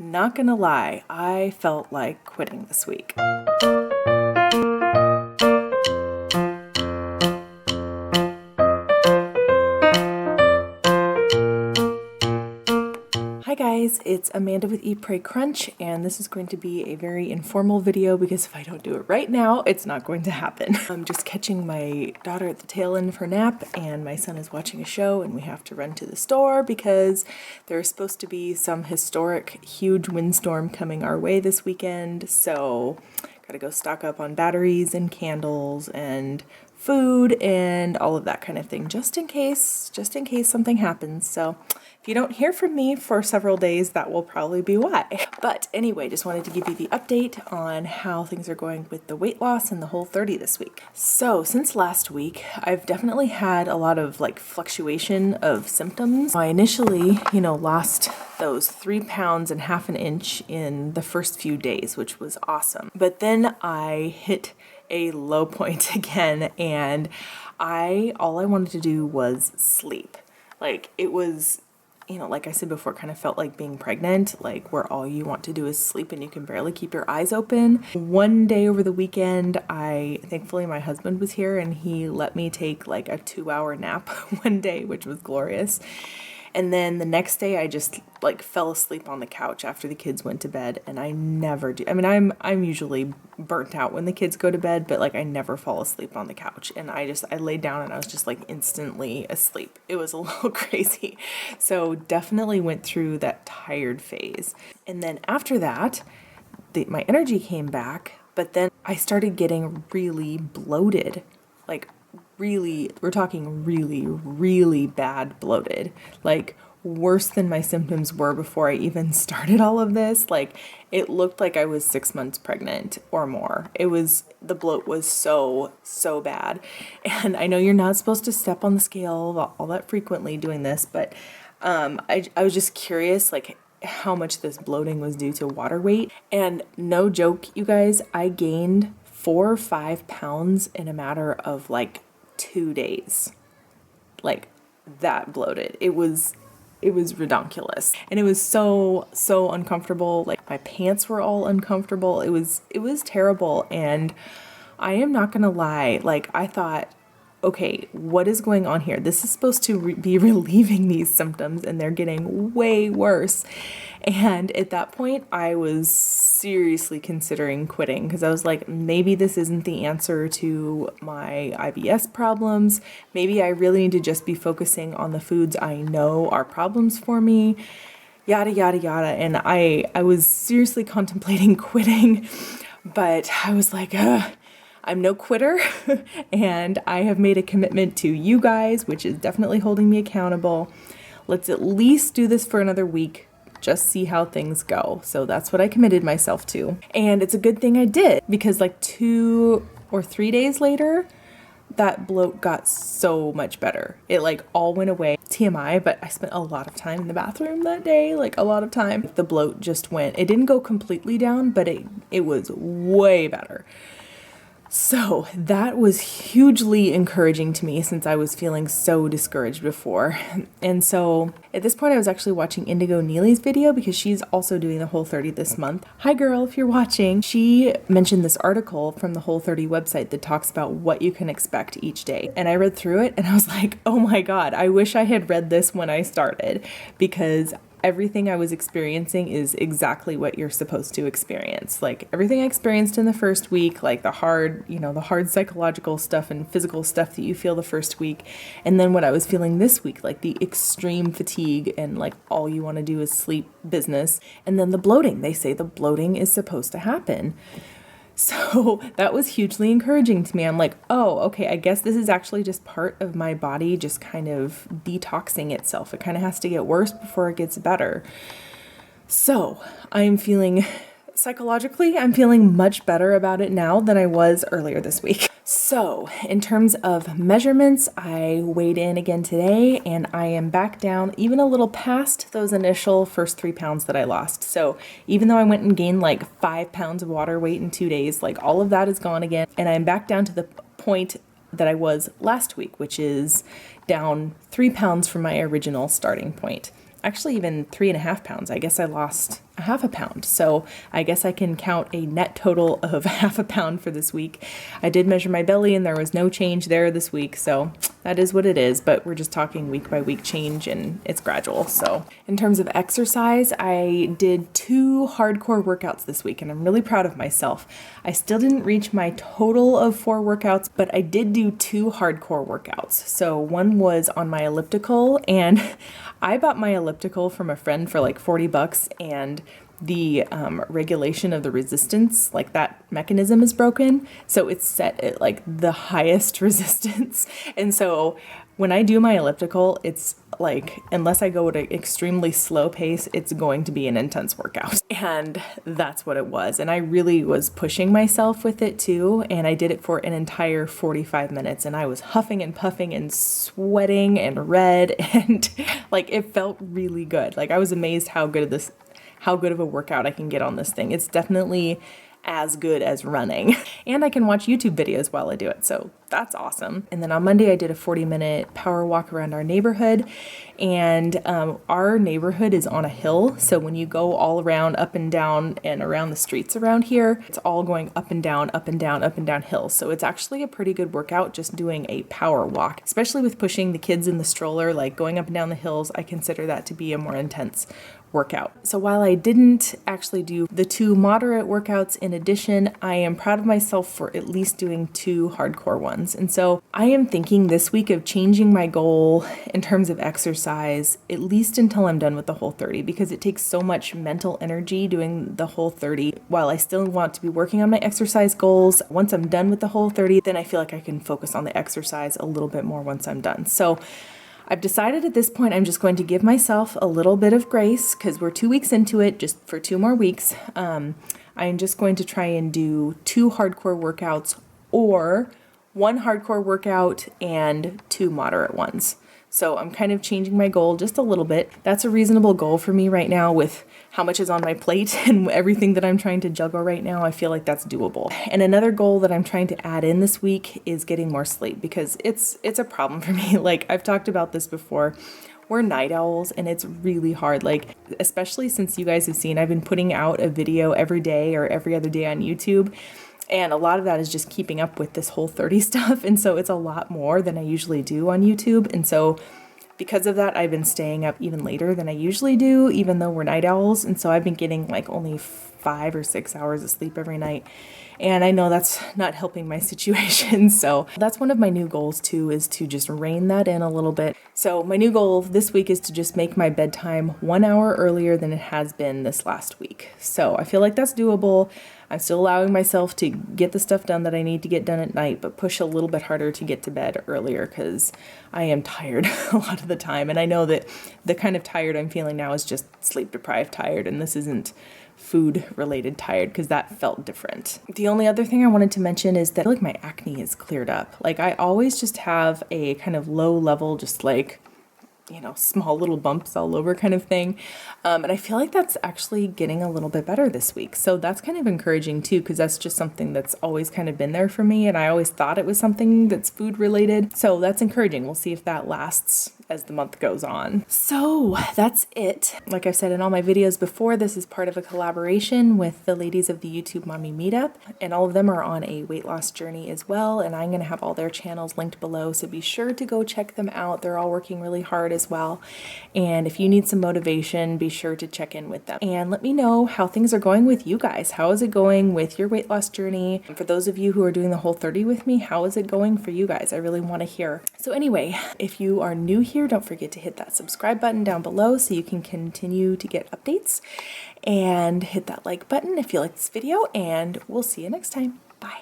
not gonna lie, I felt like quitting this week. Hi guys, it's Amanda with Eat, Pray, Crunch, and this is going to be a very informal video because if I don't do it right now, it's not going to happen. I'm just catching my daughter at the tail end of her nap, and my son is watching a show, and we have to run to the store because there's supposed to be some historic, huge windstorm coming our way this weekend, so gotta go stock up on batteries and candles and food and all of that kind of thing, just in case something happens. So if you don't hear from me for several days, that will probably be why. But anyway, just wanted to give you the update on how things are going with the weight loss and the Whole30 this week. So since last week, I've definitely had a lot of fluctuation of symptoms. I initially, lost those 3 pounds and half an inch in the first few days, which was awesome. But then I hit a low point again, and all I wanted to do was sleep. It was, like I said before, kind of felt like being pregnant, where all you want to do is sleep and you can barely keep your eyes open. One day over the weekend, thankfully my husband was here and he let me take a 2-hour nap one day, which was glorious. And then the next day I just fell asleep on the couch after the kids went to bed, and I never do. I mean, I'm usually burnt out when the kids go to bed, but I never fall asleep on the couch. And I laid down and I was just instantly asleep. It was a little crazy. So definitely went through that tired phase. And then after that, my energy came back, but then I started getting really bloated. We're talking really bad bloated, worse than my symptoms were before I even started all of this. It looked like I was 6 months pregnant or more. The bloat was so bad. And I know you're not supposed to step on the scale all that frequently doing this, but I was just curious, how much this bloating was due to water weight. And no joke, you guys, I gained 4 or 5 pounds in a matter of 2 days. That bloated. It was redonkulous, and it was so uncomfortable. My pants were all uncomfortable. It was terrible. And I am not gonna lie, I thought, okay, what is going on here? This is supposed to be relieving these symptoms, and they're getting way worse. And at that point, I was seriously considering quitting because I was like, maybe this isn't the answer to my IBS problems. Maybe I really need to just be focusing on the foods I know are problems for me, yada, yada, yada. And I was seriously contemplating quitting, but I was like, I'm no quitter, and I have made a commitment to you guys, which is definitely holding me accountable. Let's at least do this for another week. Just see how things go. So that's what I committed myself to. And it's a good thing I did, because 2 or 3 days later, that bloat got so much better. It all went away. TMI, but I spent a lot of time in the bathroom that day, a lot of time. The bloat just went, it didn't go completely down, but it was way better. So that was hugely encouraging to me since I was feeling so discouraged before. And so at this point I was actually watching Indigo Neely's video because she's also doing the Whole30 this month. Hi girl, if you're watching. She mentioned this article from the Whole30 website that talks about what you can expect each day. And I read through it and I was like, oh my God, I wish I had read this when I started, because everything I was experiencing is exactly what you're supposed to experience. Everything I experienced in the first week, the hard psychological stuff and physical stuff that you feel the first week. And then what I was feeling this week, the extreme fatigue and all you want to do is sleep business. And then the bloating. They say the bloating is supposed to happen. So that was hugely encouraging to me. I'm like, oh, okay, I guess this is actually just part of my body just kind of detoxing itself. It kind of has to get worse before it gets better. So I'm feeling much better about it now than I was earlier this week. So in terms of measurements, I weighed in again today and I am back down even a little past those initial first 3 pounds that I lost. So even though I went and gained 5 pounds of water weight in 2 days, all of that is gone again. And I'm back down to the point that I was last week, which is down 3 pounds from my original starting point. Actually, even 3.5 pounds. I guess I lost a half a pound. So I guess I can count a net total of half a pound for this week. I did measure my belly and there was no change there this week. So that is what it is, but we're just talking week by week change and it's gradual. So in terms of exercise, I did 2 hardcore workouts this week and I'm really proud of myself. I still didn't reach my total of 4 workouts, but I did do 2 hardcore workouts. So one was on my elliptical, and I bought my elliptical from a friend for like $40, and the regulation of the resistance, like that mechanism is broken. So it's set at like the highest resistance. And so when I do my elliptical, it's like, unless I go at an extremely slow pace, it's going to be an intense workout. And that's what it was. And I really was pushing myself with it too. And I did it for an entire 45 minutes and I was huffing and puffing and sweating and red, and like it felt really good. Like I was amazed how good of a workout I can get on this thing. It's definitely as good as running. And I can watch YouTube videos while I do it, so that's awesome. And then on Monday I did a 40-minute power walk around our neighborhood, and our neighborhood is on a hill, so when you go all around, up and down and around the streets around here, it's all going up and down, up and down, up and down hills. So it's actually a pretty good workout just doing a power walk, especially with pushing the kids in the stroller, like going up and down the hills. I consider that to be a more intense workout. So while I didn't actually do the 2 moderate workouts in addition, I am proud of myself for at least doing 2 hardcore ones. And so I am thinking this week of changing my goal in terms of exercise, at least until I'm done with the Whole30, because it takes so much mental energy doing the Whole30. While I still want to be working on my exercise goals, once I'm done with the Whole30, then I feel like I can focus on the exercise a little bit more once I'm done. So I've decided at this point I'm just going to give myself a little bit of grace because we're 2 weeks into it, just for 2 more weeks. I'm just going to try and do 2 hardcore workouts, or 1 hardcore workout and 2 moderate ones. So I'm kind of changing my goal just a little bit. That's a reasonable goal for me right now with how much is on my plate and everything that I'm trying to juggle right now. I feel like that's doable. And another goal that I'm trying to add in this week is getting more sleep, because it's a problem for me. Like I've talked about this before. We're night owls and it's really hard. Like, especially since you guys have seen, I've been putting out a video every day or every other day on YouTube. And a lot of that is just keeping up with this Whole30 stuff. And so it's a lot more than I usually do on YouTube. And so because of that, I've been staying up even later than I usually do, even though we're night owls. And so I've been getting like only 5 or 6 hours of sleep every night. And I know that's not helping my situation. So that's one of my new goals too, is to just rein that in a little bit. So my new goal this week is to just make my bedtime 1 hour earlier than it has been this last week. So I feel like that's doable. I'm still allowing myself to get the stuff done that I need to get done at night, but push a little bit harder to get to bed earlier because I am tired a lot of the time. And I know that the kind of tired I'm feeling now is just sleep deprived tired, and this isn't food related tired, because that felt different. The only other thing I wanted to mention is that I feel like my acne is cleared up. Like I always just have a kind of low level, just like, you know, small little bumps all over kind of thing. And I feel like that's actually getting a little bit better this week. So that's kind of encouraging too, because that's just something that's always kind of been there for me. And I always thought it was something that's food related. So that's encouraging. We'll see if that lasts as the month goes on. So that's it. Like I've said in all my videos before, this is part of a collaboration with the ladies of the YouTube Mommy Meetup, and all of them are on a weight loss journey as well. And I'm going to have all their channels linked below. So be sure to go check them out. They're all working really hard as well. And if you need some motivation, be sure to check in with them and let me know how things are going with you guys. How is it going with your weight loss journey? And for those of you who are doing the Whole30 with me, how is it going for you guys? I really want to hear. So anyway, if you are new here, don't forget to hit that subscribe button down below so you can continue to get updates, and hit that like button if you like this video, and we'll see you next time. Bye.